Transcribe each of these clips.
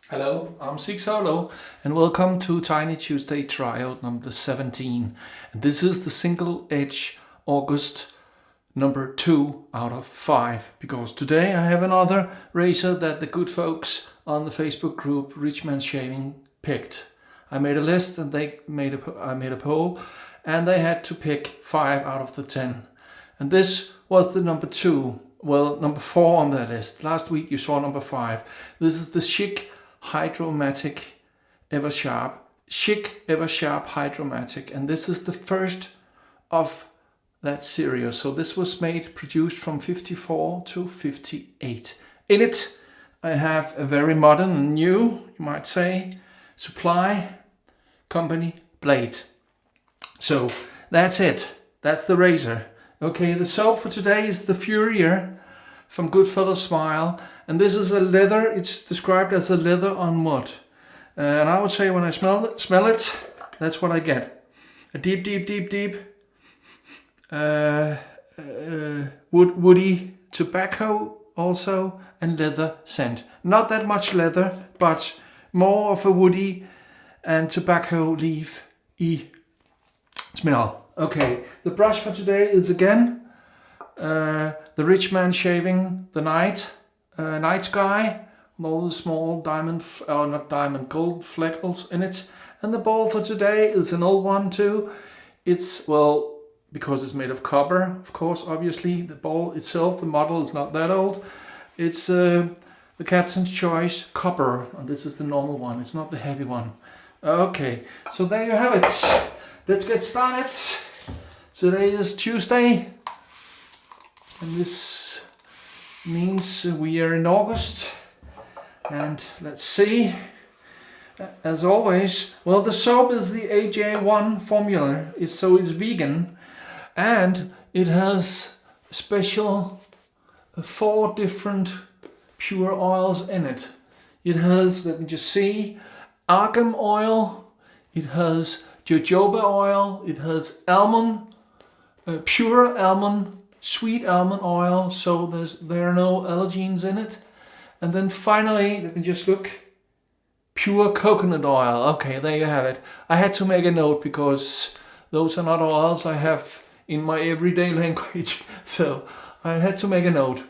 Hello, I'm Sigsolo and welcome to Tiny Tuesday tryout number 17. And this is the single edge August number 2 out of 5, because today I have another razor that the good folks on the Facebook group Rich Man Shaving picked. I made a list and I made a poll and they had to pick 5 out of the 10. And this was the number 2, well, number 4 on that list. Last week you saw number 5. This is the Schick Hydro-Matic Eversharp, Schick Eversharp Hydro-Matic, and this is the first of that series. So this was produced from 54 to 58. In it I have a very modern and new, you might say, supply company blade. So that's it, that's the razor. Okay, the soap for today is the Furiah from Goodfellas Smile, and this is a leather. It's described as a leather on wood, and I would say when I smell it, that's what I get: a deep, woody tobacco also, and leather scent. Not that much leather, but more of a woody and tobacco leaf-y smell. Okay, the brush for today is again the Rich Man Shaving the Night Sky, with all the small gold fleckles in it. And the ball for today is an old one too. It's, well, because it's made of copper, of course, obviously. The ball itself, the model, is not that old. It's the Captain's Choice copper, and this is the normal one. It's not the heavy one. Okay, so there you have it. Let's get started. Today is Tuesday, and this means we are in August. And let's see, as always, well, the soap is the AJ1 formula. It's vegan, and it has special 4 different pure oils in it. It has, let me just see, argan oil, it has jojoba oil, it has almond, pure almond, sweet almond oil, so there are no allergens in it. And then finally, let me just look, pure coconut oil. Okay, there you have it. I had to make a note because those are not oils I have in my everyday language, so I had to make a note.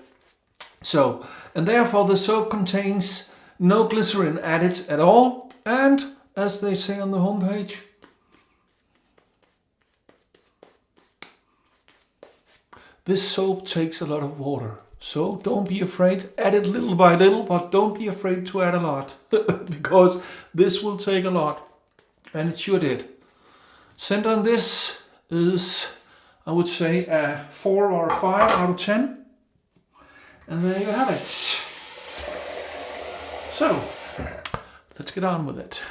So, and therefore the soap contains no glycerin added at all, and as they say on the homepage, this soap takes a lot of water, so don't be afraid. Add it little by little, but don't be afraid to add a lot, because this will take a lot, and it sure did. Scent on this is, I would say, a 4 or 5 out of 10. And there you have it. So, let's get on with it.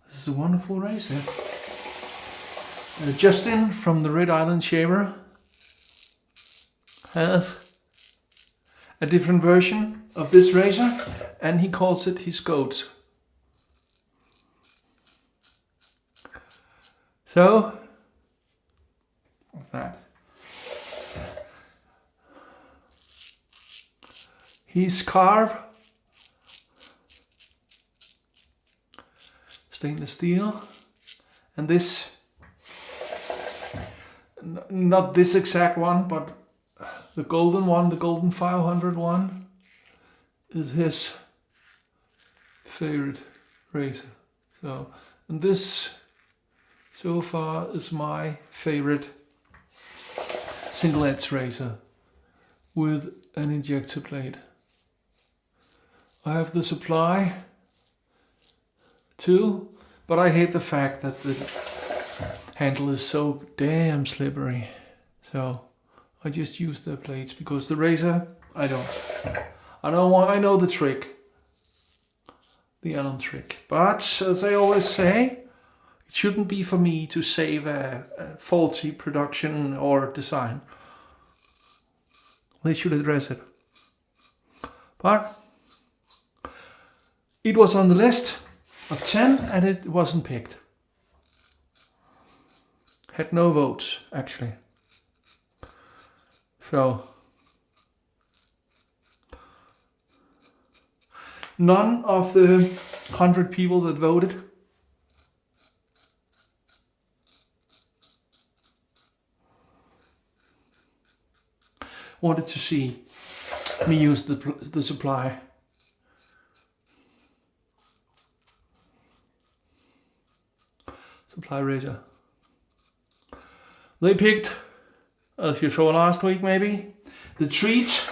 This is a wonderful razor. Justin from the Red Island Shaver has a different version of this razor, and he calls it his goat. So, what's that? He's carved stainless steel, and this, not this exact one, but the golden one, the golden 500 one, is his favorite razor. So, and this so far is my favorite single edge razor with an injector blade. I have the supply too, but I hate the fact that the handle is so damn slippery. So I just use the blades, because the razor, I know the trick, the Allen trick. But as I always say, it shouldn't be for me to save a faulty production or design. They should address it. But It was on the list of 10 and it wasn't picked. Had no votes, actually. So, none of the 100 people that voted wanted to see me use the supply. Supply razor. They picked, as you saw last week maybe, the treat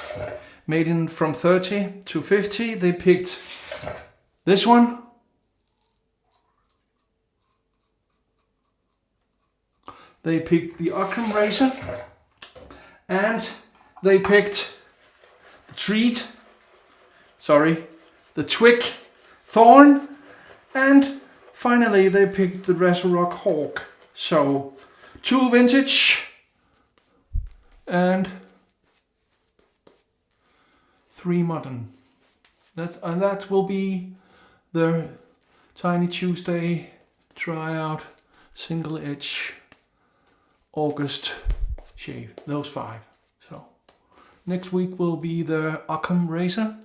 made in from 30 to 50. They picked this one. They picked the Occam razor. And they picked the treat, the twig thorn, and finally they picked the Resurrock Hawk. So 2 vintage and 3 modern. That will be the Tiny Tuesday tryout single edge August shave. Those 5. So next week will be the Occam razor,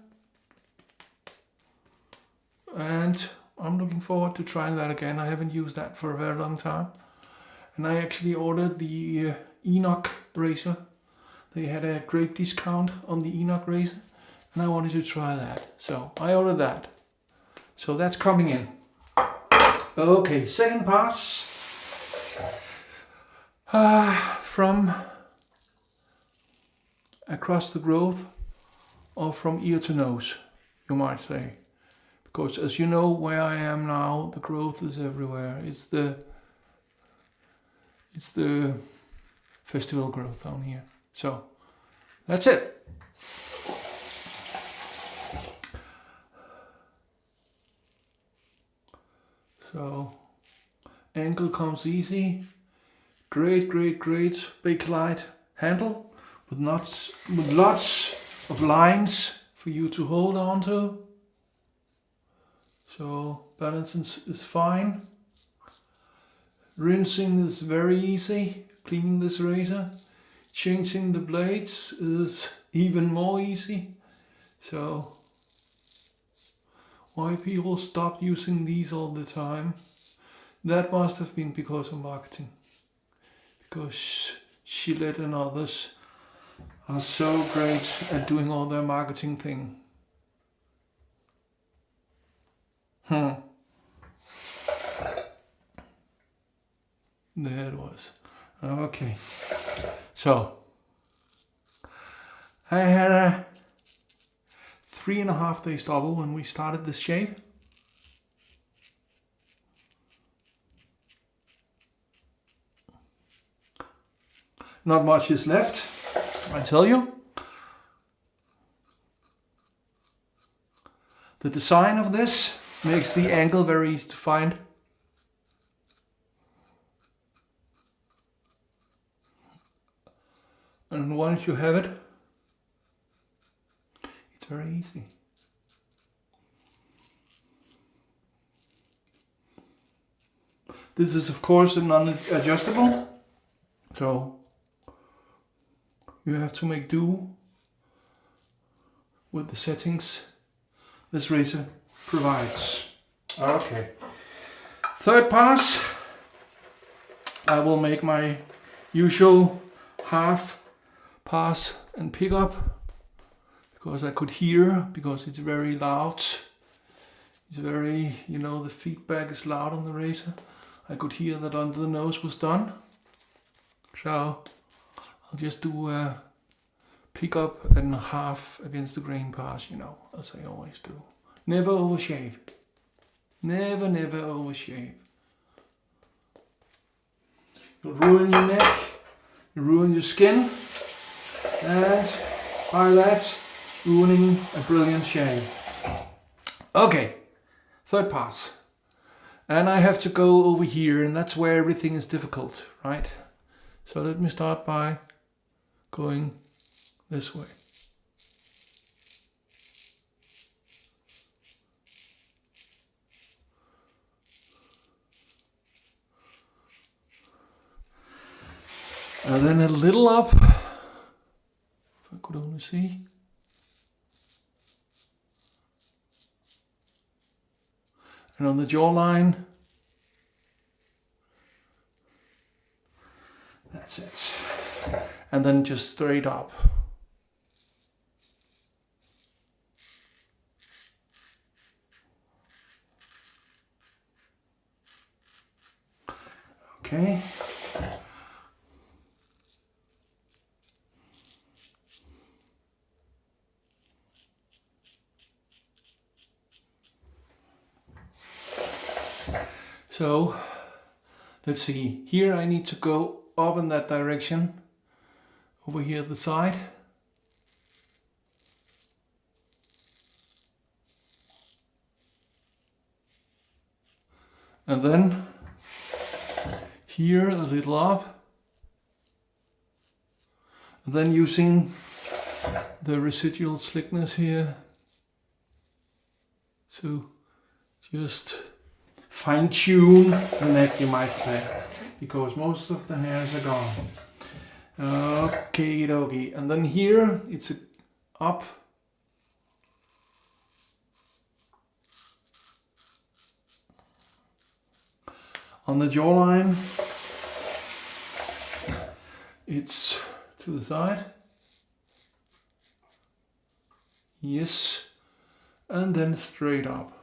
and I'm looking forward to trying that again. I haven't used that for a very long time, and I actually ordered the Enoch razor. They had a great discount on the Enoch razor, and I wanted to try that, so I ordered that. So that's coming in. Okay, second pass from across the growth, or from ear to nose, you might say. Because as you know, where I am now, the growth is everywhere. It's the festival growth down here. So that's it. So angle comes easy. Great Bakelite handle with lots of lines for you to hold on to. So balancing is fine. Rinsing is very easy. Cleaning this razor. Changing the blades is even more easy. So why people stop using these all the time? That must have been because of marketing. Because Gillette and others are so great at doing all their marketing thing. There it was. Okay. So I had a 3.5 day stubble when we started this shave. Not much is left, I tell you. The design of this makes the angle very easy to find. And once you have it, it's very easy. This is of course a non-adjustable, so you have to make do with the settings this razor provides. Okay. Third pass, I will make my usual half pass and pick up, because I could hear, because it's very loud. It's very, you know, the feedback is loud on the razor. I could hear that under the nose was done. So I'll just do a pick up and half against the grain pass, you know, as I always do. Never overshave. Never overshave. You'll ruin your neck, you ruin your skin, and by that, ruining a brilliant shave. Okay, third pass. And I have to go over here, and that's where everything is difficult, right? So let me start by going this way. And then a little up, if I could only see. And on the jawline, that's it. And then just straight up. Okay. So, let's see. Here I need to go up in that direction. Over here at the side. And then here a little up. And then using the residual slickness here to just fine tune the neck, you might say, because most of the hairs are gone. Okay, dokie. And then here it's up. On the jawline, it's to the side. Yes. And then straight up.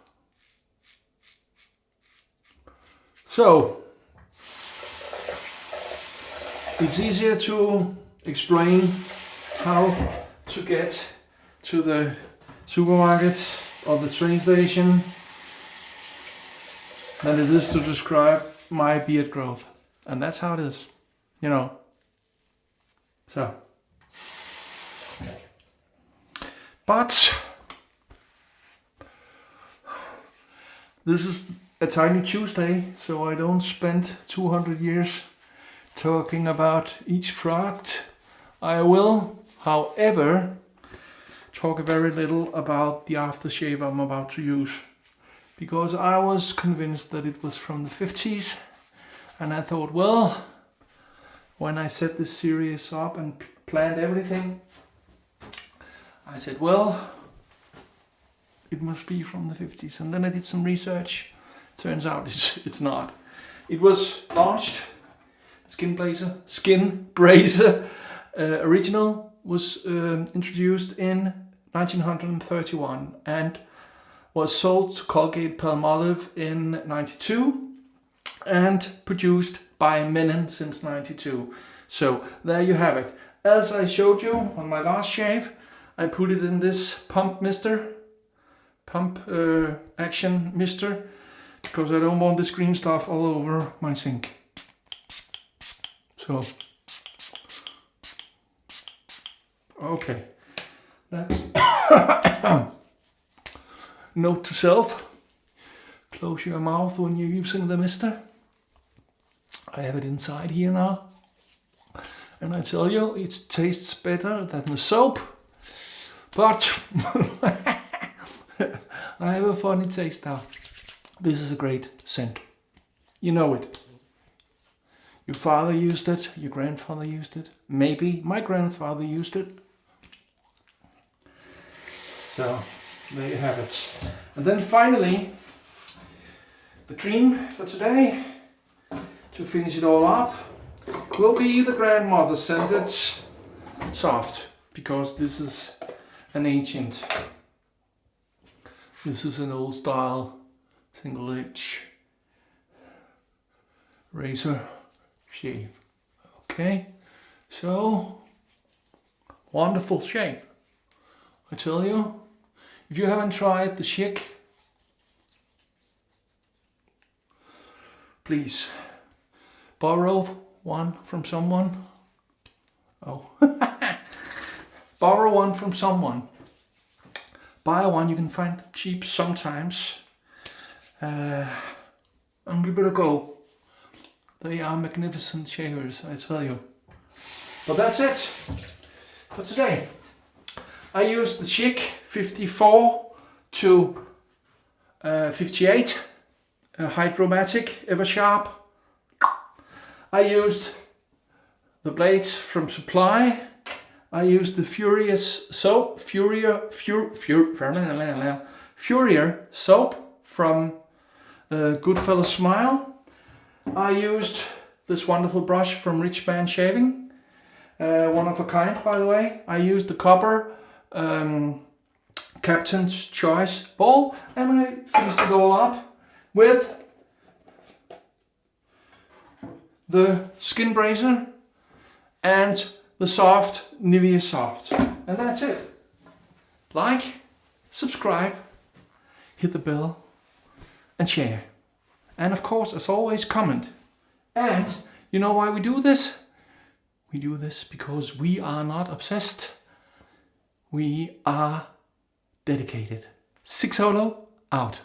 So, it's easier to explain how to get to the supermarket or the train station than it is to describe my beard growth. And that's how it is, you know. So. But this is a tiny Tuesday, so I don't spend 200 years talking about each product. I will, however, talk very little about the aftershave I'm about to use, because I was convinced that it was from the 50s, and I thought, well, when I set this series up and planned everything, I said, well, it must be from the 50s. And then I did some research. Turns out it's not. It was launched, Skin Brazier original was introduced in 1931 and was sold to Colgate-Palmolive in 92 and produced by MENNEN since 92. So there you have it. As I showed you on my last shave, I put it in this pump action mister, because I don't want this green stuff all over my sink. So, okay, that's note to self, close your mouth when you're using the mister. I have it inside here now, and I tell you, it tastes better than the soap, but I have a funny taste now. This is a great scent. You know it. Your father used it, your grandfather used it, maybe my grandfather used it. So, there you have it. And then finally, the cream for today, to finish it all up, will be the grandmother scented soft, because this is an ancient. This is an old style single edge razor shave. Okay, so wonderful shave. I tell you, if you haven't tried the Schick, please borrow one from someone. Oh, borrow one from someone. Buy one, you can find them cheap sometimes. And give it a go. They are magnificent shavers, I tell you. But that's it for today. I used the Schick 54 to 58 Hydro-Matic Eversharp. I used the blades from Supply. I used the Furiah soap from Goodfellas Smile. I used this wonderful brush from Rich Man Shaving, one of a kind, by the way. I used the copper Captain's Choice ball, and I finished it all up with the skin bracer and the soft Nivea Soft. And that's it. Like, subscribe, hit the bell, and share. And of course, as always, comment. And you know why we do this? We do this because we are not obsessed. We are dedicated. Sigsolo out.